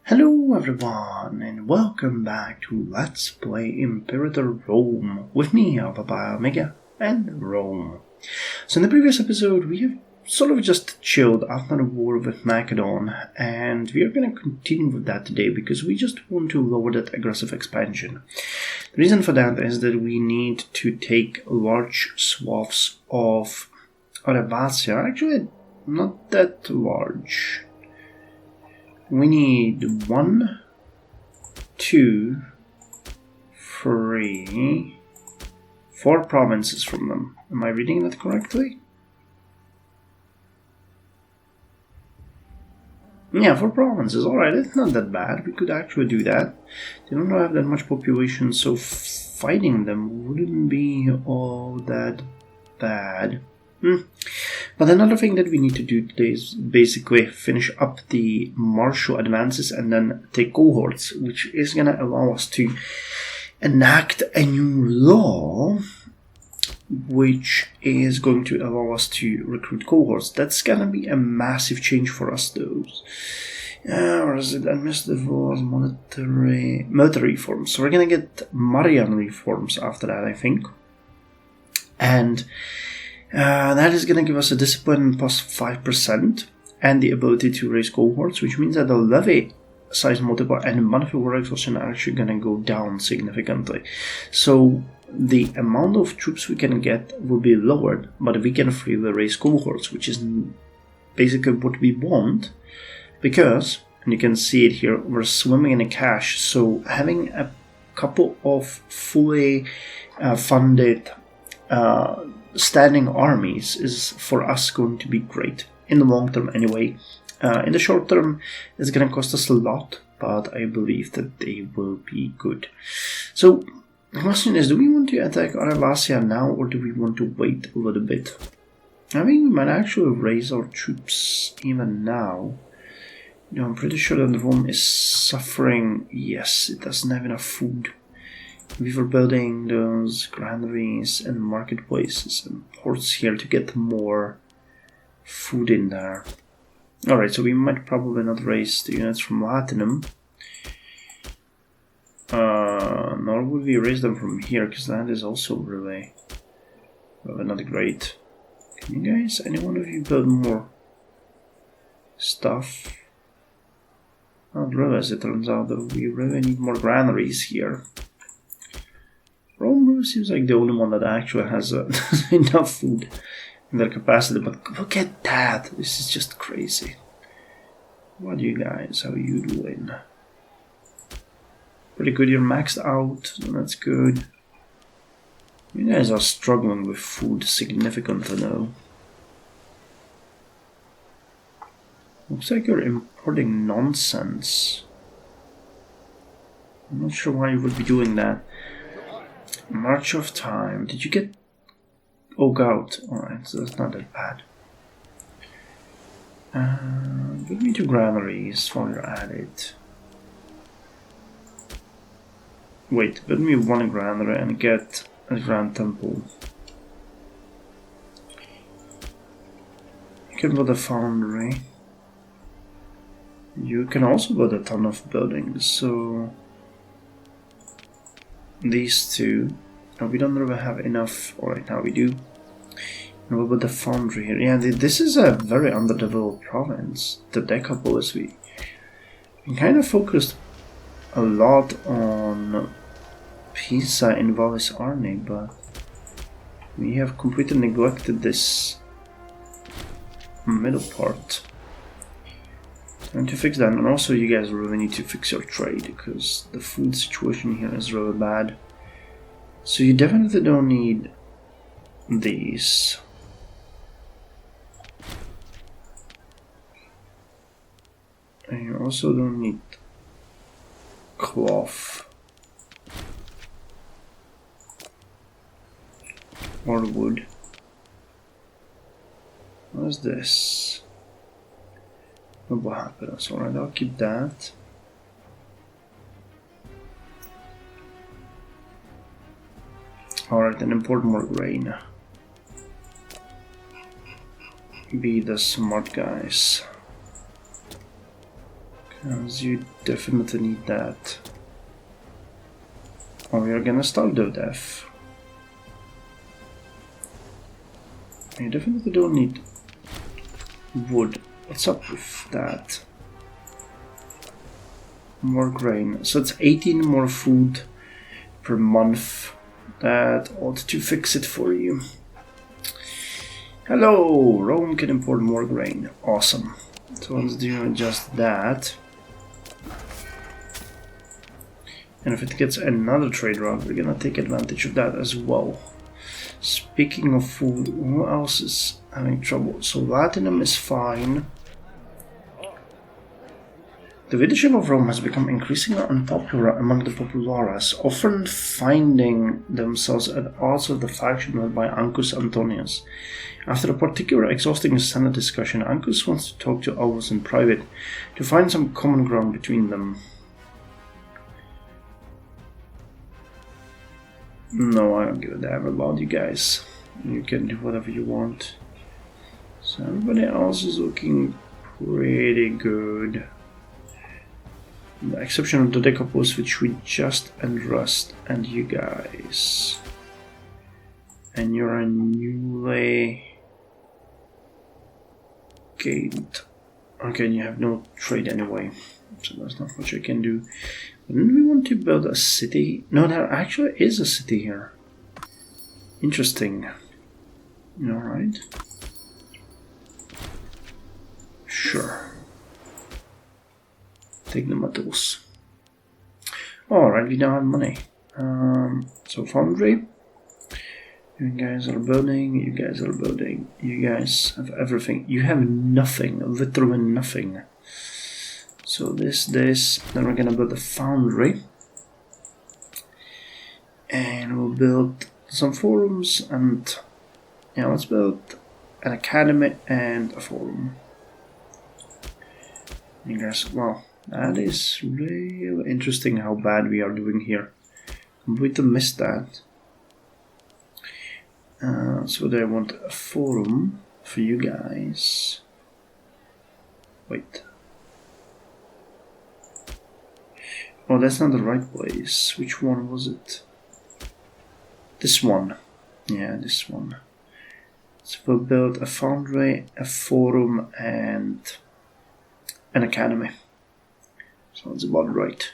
Hello everyone and welcome back to Let's Play Imperator Rome with me, Papa Omega and Rome. So in the previous episode we have sort of just chilled after the war with Macedon, and we are going to continue with that today because we just want to lower that aggressive expansion. The reason for that is that we need to take large swaths of Aravasia, actually not that large. We need 1, 2, 3, 4 provinces from them. Am I reading that correctly? Yeah, 4 provinces. Alright, it's not that bad. We could actually do that. They don't have that much population, so fighting them wouldn't be all that bad. But another thing that we need to do today is basically finish up the martial advances and then take cohorts, which is going to allow us to enact a new law, which is going to allow us to recruit cohorts. That's going to be a massive change for us, though. Or is it administrative laws, military reforms? So we're going to get Marian reforms after that, I think. And that is going to give us a discipline plus 5% and the ability to raise cohorts, which means that the levy size multiplier and monthly war exhaustion are actually going to go down significantly. So the amount of troops we can get will be lowered, but we can freely raise cohorts, which is basically what we want because, and you can see it here, we're swimming in a cash. So having a couple of fully funded standing armies is for us going to be great in the long term anyway. In the short term it's going to cost us a lot, but I believe that they will be good. So the question is, do we want to attack Aravasia now or do we want to wait a little bit? I think we might actually raise our troops even now. You know, I'm pretty sure that Rome is suffering. Yes, it doesn't have enough food. We were building those granaries and marketplaces and ports here to get more food in there. Alright, so we might probably not raise the units from Latinum. Nor would we raise them from here, because that is also really not great. Can you guys, any one of you build more stuff? Not really, as it turns out, that we really need more granaries here. Rome seems like the only one that actually has enough food in their capacity, but look at that! This is just crazy. What do you guys, how are you doing? Pretty good, you're maxed out, so that's good. You guys are struggling with food significantly though. Looks like you're importing nonsense. I'm not sure why you would be doing that. March of Time. Did you get... Oh, gout. Alright, so that's not that bad. Give me 2 granaries while you're at it. Wait, build me 1 granary and get a Grand Temple. You can build a foundry. You can also build a ton of buildings, so... These 2, we don't really have enough. Alright, now we do. And what about the foundry here? Yeah, this is a very underdeveloped province. The Decapolis, we kind of focused a lot on Pisa in Vallis Arne, but we have completely neglected this middle part. Time to fix that, and also you guys really need to fix your trade because the food situation here is really bad. So you definitely don't need these. And you also don't need cloth or wood. What is this? What happens? Alright, I'll keep that. Alright, and import more grain. Be the smart guys. Because you definitely need that. Or you're gonna starve to death. You definitely don't need wood. What's up with that? More grain. So it's 18 more food per month. That ought to fix it for you. Hello! Rome can import more grain. Awesome. So let's do just that. And if it gets another trade route, we're gonna take advantage of that as well. Speaking of food, who else is having trouble? So Latinum is fine. The leadership of Rome has become increasingly unpopular among the populares, often finding themselves at odds with the faction led by Ancus Antonius. After a particular exhausting Senate discussion, Ancus wants to talk to Aulus in private to find some common ground between them. No, I don't give a damn about you guys. You can do whatever you want. So everybody else is looking pretty good. With the exception of the Decapos, which we just undressed, and you guys. And you're a newly gained. Okay, and you have no trade anyway, so there's not much I can do. Didn't we want to build a city? No, there actually is a city here. Interesting. Alright. Sure. Take the metals. Alright, we now have money. So foundry. You guys are building, you guys are building, you guys have everything. You have nothing, literally nothing. So this, then we're gonna build a foundry. And we'll build some forums and yeah, let's build an academy and a forum. You guys, well, that is really interesting how bad we are doing here. Completely missed that. So they want a forum for you guys. Wait. Oh, that's not the right place. Which one was it? This one. Yeah, this one. So we'll build a foundry, a forum, and an academy. So that's about right.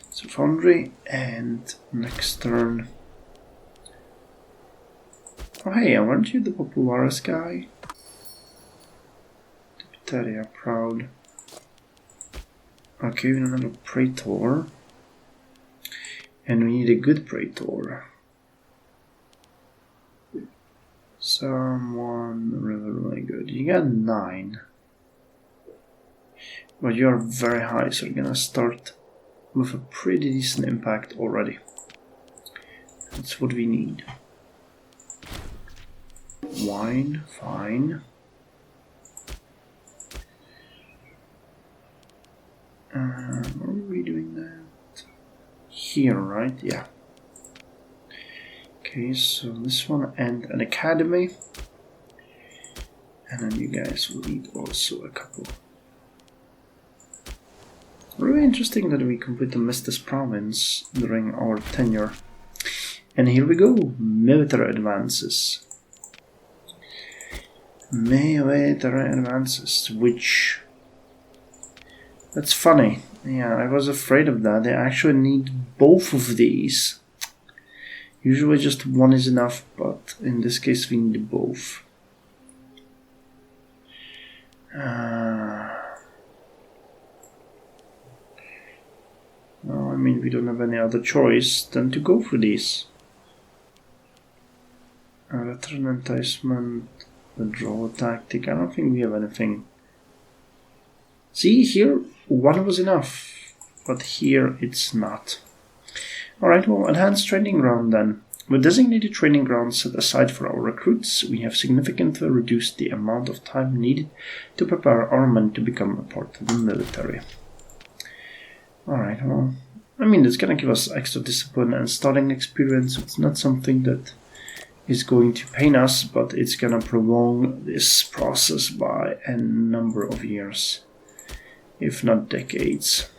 So foundry, and next turn. Oh hey, aren't you the Popularis guy? Deputaria, proud. Okay, we don't have a Praetor. And we need a good Praetor. Someone really good. You got 9. But you are very high, so you're gonna start with a pretty decent impact already. That's what we need. Wine, fine. Where are we doing that? Here, right? Yeah. Okay, so this one and an academy. And then you guys will need also a couple. Really interesting that we completely missed this province during our tenure. And here we go, military advances. Military advances, which... That's funny. Yeah, I was afraid of that. They actually need both of these. Usually just one is enough, but in this case we need both. Well, I mean, we don't have any other choice than to go for these. Veteran enticement, the draw tactic. I don't think we have anything. See, here one was enough, but here it's not. Alright, well, enhanced training ground then. With designated training grounds set aside for our recruits, we have significantly reduced the amount of time needed to prepare our men to become a part of the military. Alright, well, I mean, it's gonna give us extra discipline and starting experience. It's not something that is going to pain us, but it's gonna prolong this process by a number of years. if not decades.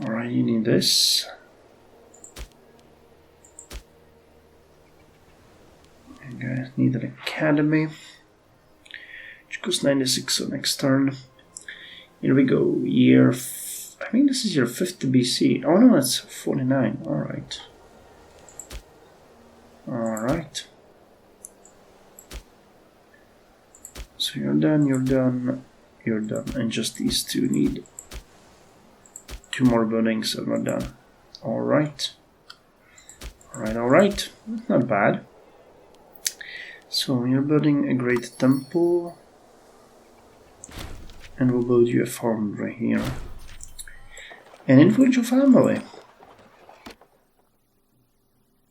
Alright, you need this. You guys need an academy, which costs 96 on next turn. Here we go, I think this is year 50 BC. Oh no, that's 49. Alright. Alright. So you're done, you're done, you're done. And just these two need 2 more buildings and we're done. Alright. Alright, alright. Not bad. So you're building a great temple. And we'll build you a farm right here. An influential family.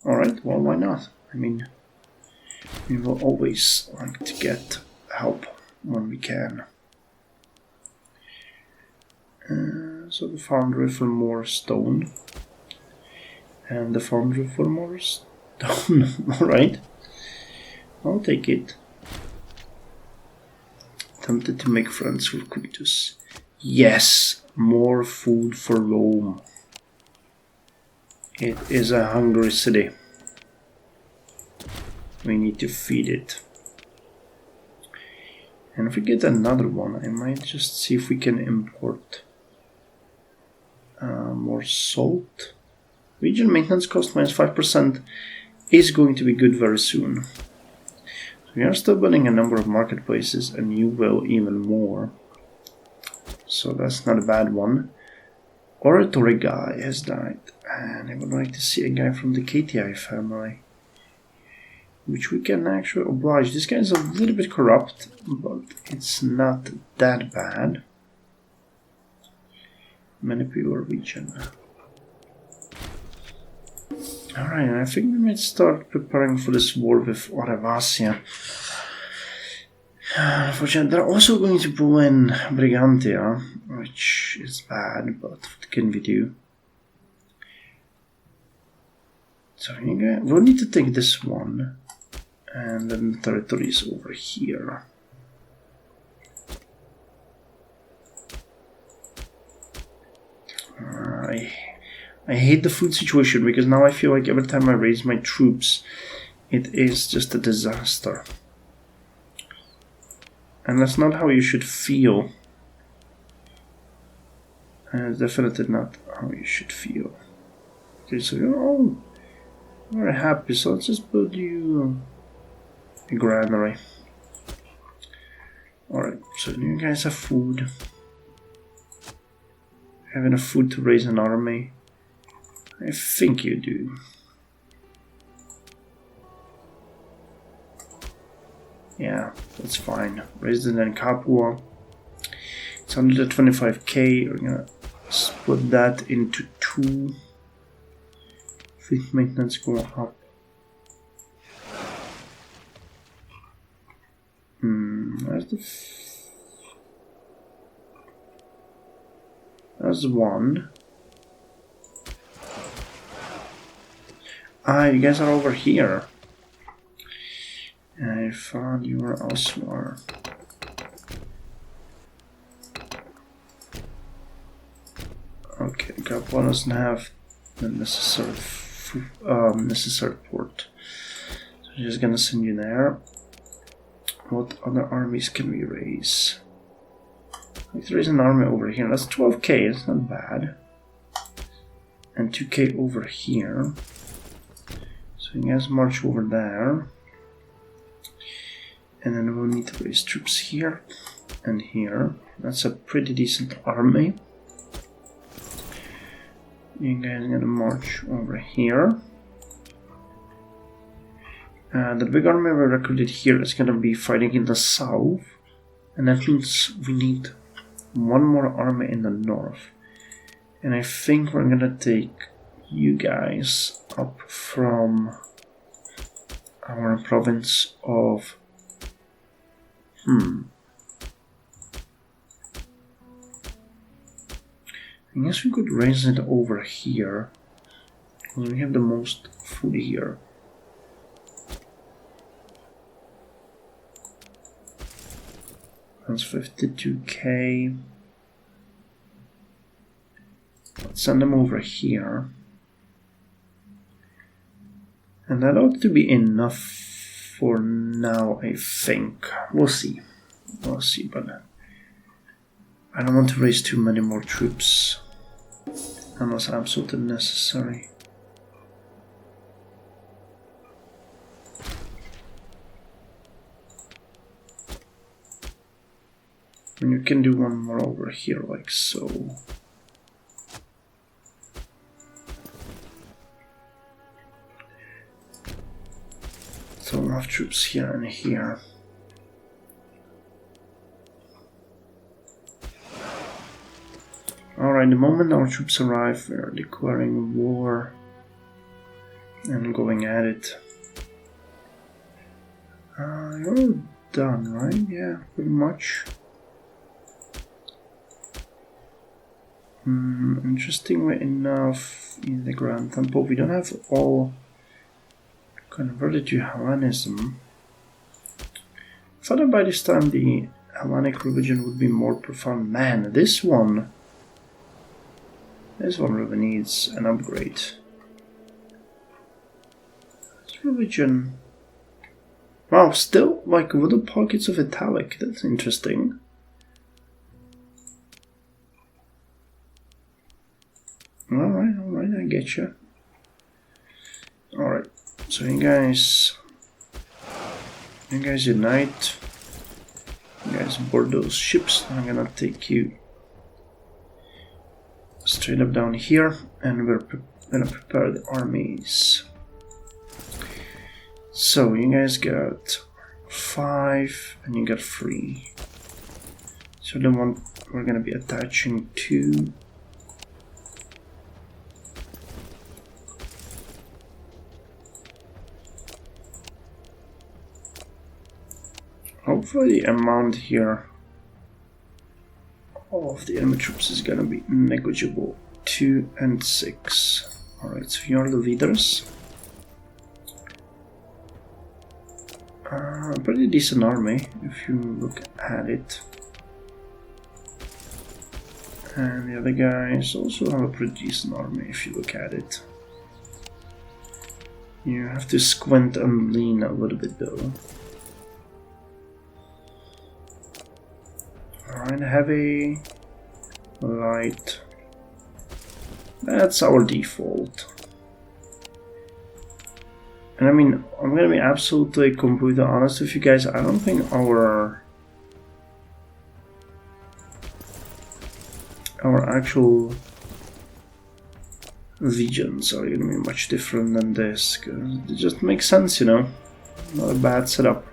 Alright, well, why not? I mean, we will always like to get help when we can. So the foundry for more stone. And the foundry for more stone. Alright. I'll take it. Tempted to make friends with Quintus. Yes! More food for Rome. It is a hungry city. We need to feed it. And if we get another one, I might just see if we can import more salt. Region maintenance cost minus 5% is going to be good very soon. So we are still building a number of marketplaces, and you will even more. So that's not a bad one. Oratory guy has died, and I would like to see a guy from the KTI family, which we can actually oblige. This guy is a little bit corrupt, but it's not that bad. Manipur region. Alright, I think we might start preparing for this war with Oravasia. Unfortunately, they're also going to pull in Brigantia, which is bad, but what can we do? So we'll need to take this one, and then the territory is over here. I hate the food situation, because now I feel like every time I raise my troops, it is just a disaster. And that's not how you should feel. And it's definitely not how you should feel. Okay, so you're all very happy, so let's just build you a granary. Alright, so you guys have food. Have enough food to raise an army? I think you do. Yeah, that's fine. Raised it in Capua. It's 125k. We're gonna split that into 2. Fleet maintenance going up. That's one. Ah, you guys are over here. I thought you were elsewhere. Okay, Capua doesn't have the necessary port. So I'm just gonna send you there. What other armies can we raise? Let's raise an army over here. That's 12k, it's not bad. And 2k over here. So you guys march over there. And then we'll need to raise troops here and here. That's a pretty decent army. You guys are gonna march over here. The big army we recruited here is gonna be fighting in the south. And that means we need one more army in the north. And I think we're gonna take you guys up from our province of I guess we could raise it over here, because we have the most food here. That's 52k. Let's send them over here. And that ought to be enough for now, I think. We'll see. We'll see, but I don't want to raise too many more troops unless absolutely necessary. And you can do one more over here, like so. So we'll have troops here and here. Alright, the moment our troops arrive, we are declaring war and going at it. You're all done, right? Yeah, pretty much. Interestingly enough, in the Grand Temple, we don't have all converted to Hellenism. I thought that by this time the Hellenic religion would be more profound. Man, this one really needs an upgrade. This religion... Wow, still like little pockets of Italic. That's interesting. Alright, I get you. Alright, so you guys unite. You guys board those ships. I'm gonna take you straight up down here, and we're gonna prepare the armies. So you guys got 5 and you got 3. So the one we're gonna be attaching to. Hopefully the amount here of the enemy troops is gonna be negligible. 2 and 6. Alright, so here are the leaders. Pretty decent army if you look at it. And the other guys also have a pretty decent army if you look at it. You have to squint and lean a little bit though. Alright, heavy, light. That's our default. And I mean, I'm gonna be absolutely completely honest with you guys. I don't think our actual legions are gonna be much different than this, because it just makes sense, you know. Not a bad setup.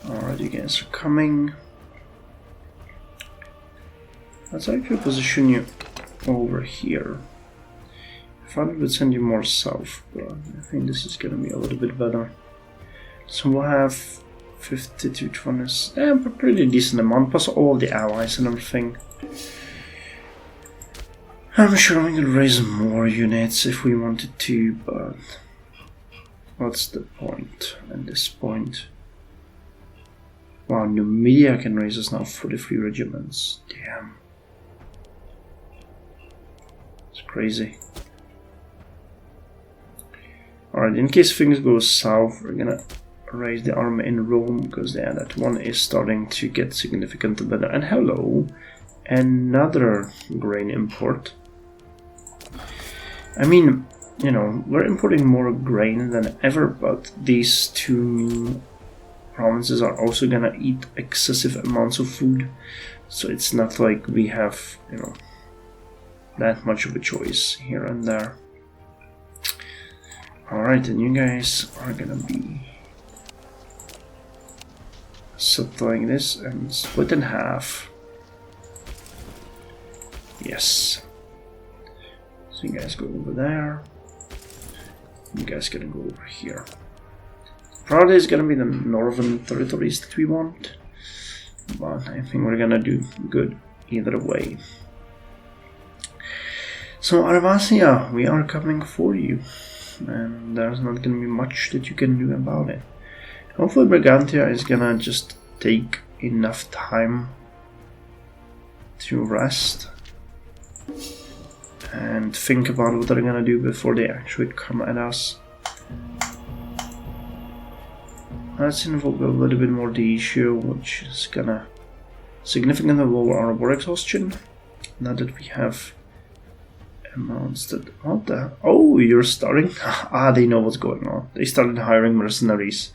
Alright, you guys are coming. Let's actually position you over here. I thought it would send you more south, but I think this is gonna be a little bit better. So we'll have 52 20s, a pretty decent amount, plus all the allies and everything. I'm sure we could raise more units if we wanted to, but what's the point at this point? Wow, NVIDIA can raise us now 43 regiments. Damn. It's crazy. Alright, in case things go south, we're gonna raise the army in Rome, because yeah, that one is starting to get significantly better. And hello, another grain import. I mean, you know, we're importing more grain than ever, but these two new provinces are also gonna eat excessive amounts of food, so it's not like we have, you know, that much of a choice here and there. Alright, and you guys are gonna be settling this and split in half. Yes. So you guys go over there. You guys gonna go over here. Probably is gonna be the northern territories that we want, but I think we're gonna do good either way. So Arvasia, we are coming for you, and there's not gonna be much that you can do about it. Hopefully Brigantia is gonna just take enough time to rest and think about what they're gonna do before they actually come at us. Let's invoke a little bit more the issue, which is gonna significantly lower our war exhaustion. Now that we have amounts that... What the... Oh, you're starting? They know what's going on. They started hiring mercenaries.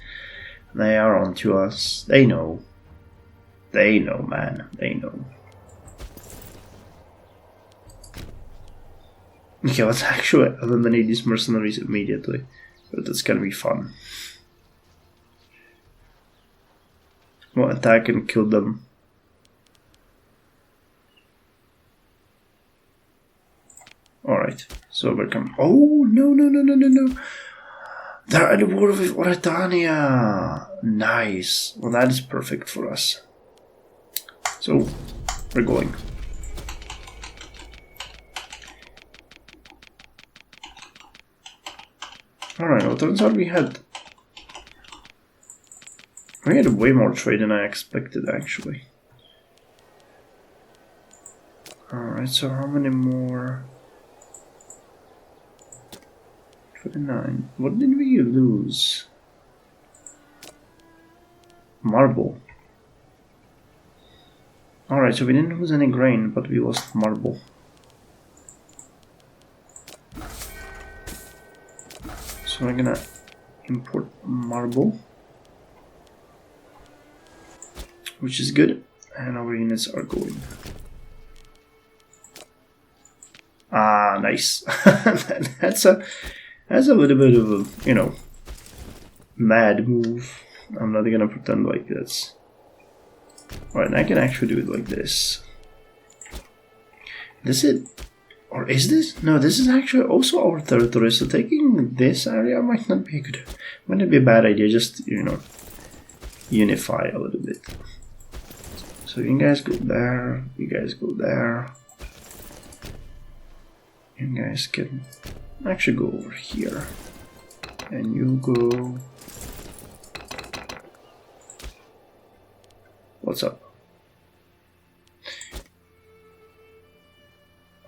They are onto us. They know. They know, man. They know. Okay, let's actually eliminate these mercenaries immediately. But that's gonna be fun. We'll attack and kill them. Alright, so we're coming. Oh, no. They're at war with Oratania. Nice. Well, that is perfect for us. So, we're going. Alright, well, turns out we had way more trade than I expected, actually. Alright, so how many more? 29. What did we lose? Marble. Alright, so we didn't lose any grain, but we lost marble. So we're gonna import marble, which is good, and our units are going. Ah, nice. That's a little bit of a, you know, mad move. I'm not gonna pretend like that's... Alright, I can actually do it like this. This is it? Or is this? No, this is actually also our territory, so taking this area might not be a bad idea, just, you know, unify a little bit. So you guys go there, you guys go there. You guys can actually go over here. And you go... What's up?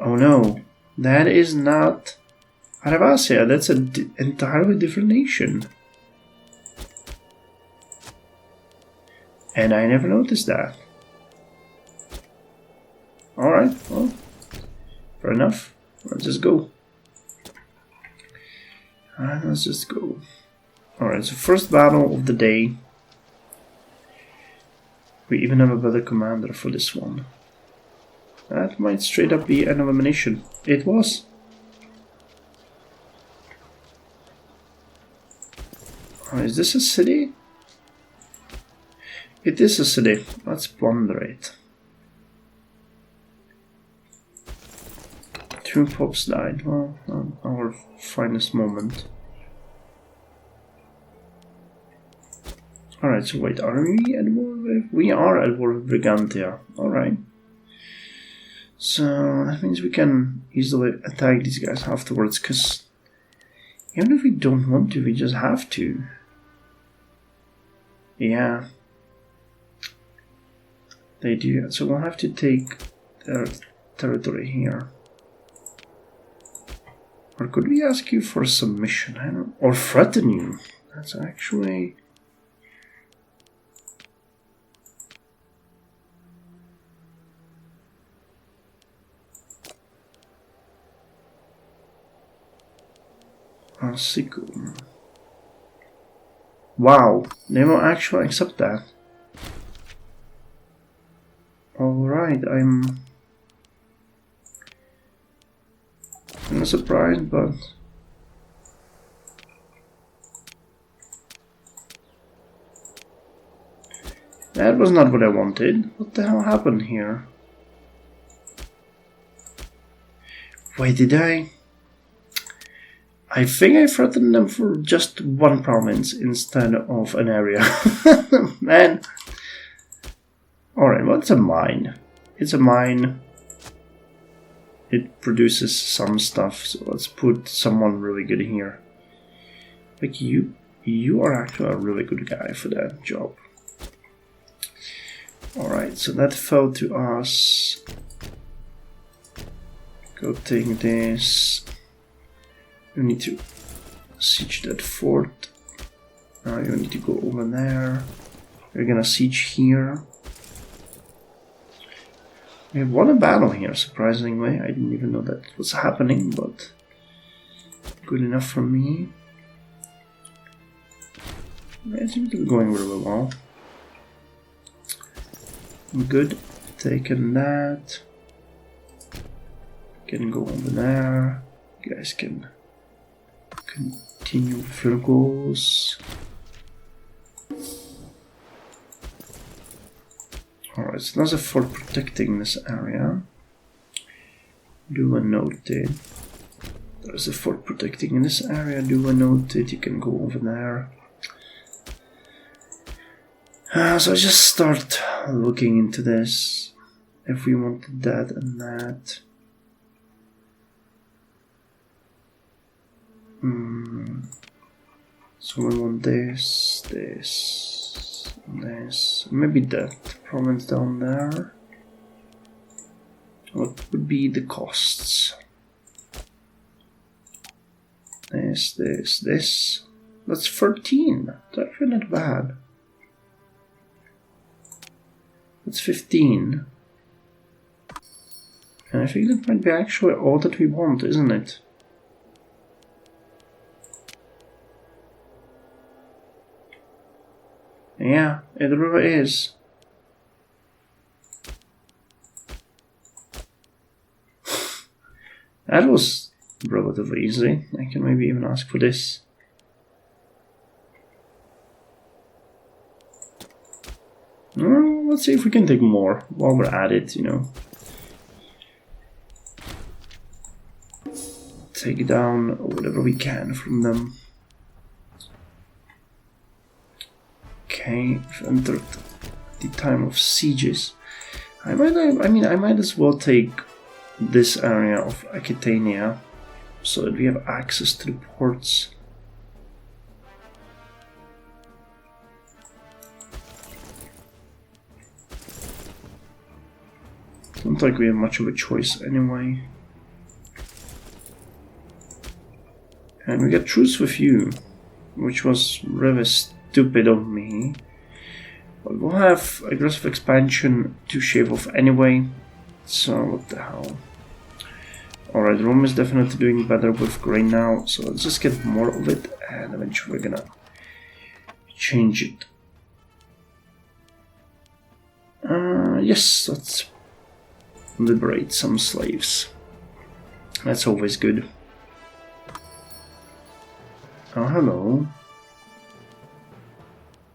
Oh no, that is not Aravasia, that's an entirely different nation. And I never noticed that. Alright, well, fair enough. Let's just go. Let's just go. Alright, so first battle of the day. We even have a better commander for this one. That might straight up be an elimination. It was. Is this a city? It is a city. Let's plunder it. 2 pops died. Well, our finest moment. Alright, so wait, are we at war with... We are at war with Brigantia. Alright. So that means we can easily attack these guys afterwards, because even if we don't want to, we just have to. Yeah. They do. So we'll have to take their territory here. Or could we ask you for submission? I don't... Or threaten you. That's actually... Siku. Wow, they will actually accept that. Alright, I'm not surprised, but that was not what I wanted. What the hell happened here? Wait, did I think I threatened them for just one province instead of an area. Man. Alright, well, it's a mine. It's a mine. It produces some stuff, so let's put someone really good here. Like you are actually a really good guy for that job. Alright, so that fell to us. Go take this. You need to siege that fort. Now you need to go over there. We're gonna siege here. We have won a battle here, surprisingly. I didn't even know that was happening, but good enough for me. It seems to be going really well. Good. Taking that. Can go over there. You guys can continue with your goals. Alright, so there's a fort protecting this area. Do a noted. There's a fort protecting in this area. Do a noted. You can go over there. So I just start looking into this. If we wanted that and that. So we want this, this, this. Maybe that province down there. What would be the costs? This, this, this. That's 13. That's actually not bad. That's 15. And I think that might be actually all that we want, isn't it? Yeah, it really is. That was relatively easy. I can maybe even ask for this. Let's see if we can take more while we're at it, you know. Take down whatever we can from them. Okay, we've entered the time of sieges. I might as well take this area of Aquitania so that we have access to the ports. Don't think we have much of a choice anyway. And we got truce with you, which was really stupid of me. But we'll have aggressive expansion to shave off anyway, so what the hell. Alright, Rome is definitely doing better with grain now, so let's just get more of it and eventually we're gonna change it. Yes, let's liberate some slaves. That's always good. Oh, hello.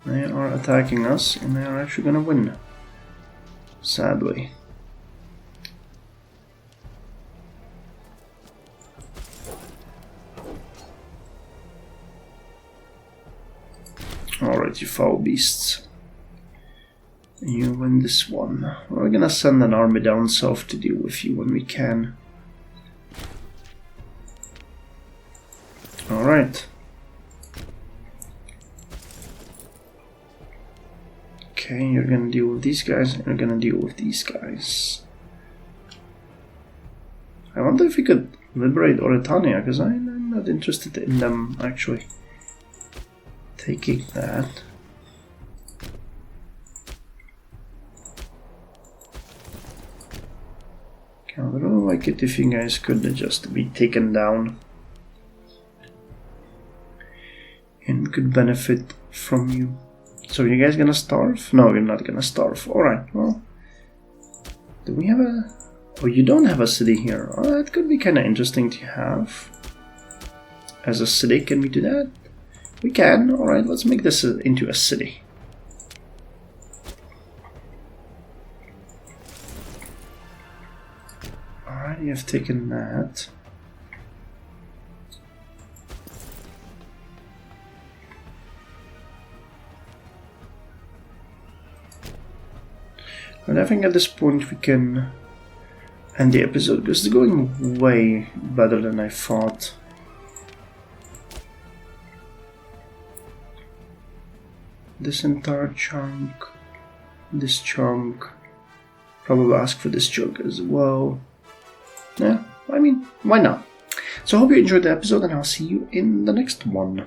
They are attacking us and they are actually gonna win. Sadly. Alright, you foul beasts. You win this one. We're gonna send an army down south to deal with you when we can. Alright. Okay, you're gonna deal with these guys, and you're gonna deal with these guys. I wonder if we could liberate Oretania, because I'm not interested in them actually taking that. Okay, I would really like it if you guys could just be taken down and could benefit from you. So you guys gonna starve? No, you're not gonna starve. Alright, well. Do we have a... Oh, you don't have a city here. Oh, that could be kinda interesting to have. As a city, can we do that? We can. Alright, let's make this into a city. Alright, you have taken that. And I think at this point we can end the episode because it's going way better than I thought. This entire chunk. this chunk. Probably ask for this chunk as well. Yeah, I mean, why not? So I hope you enjoyed the episode, and I'll see you in the next one.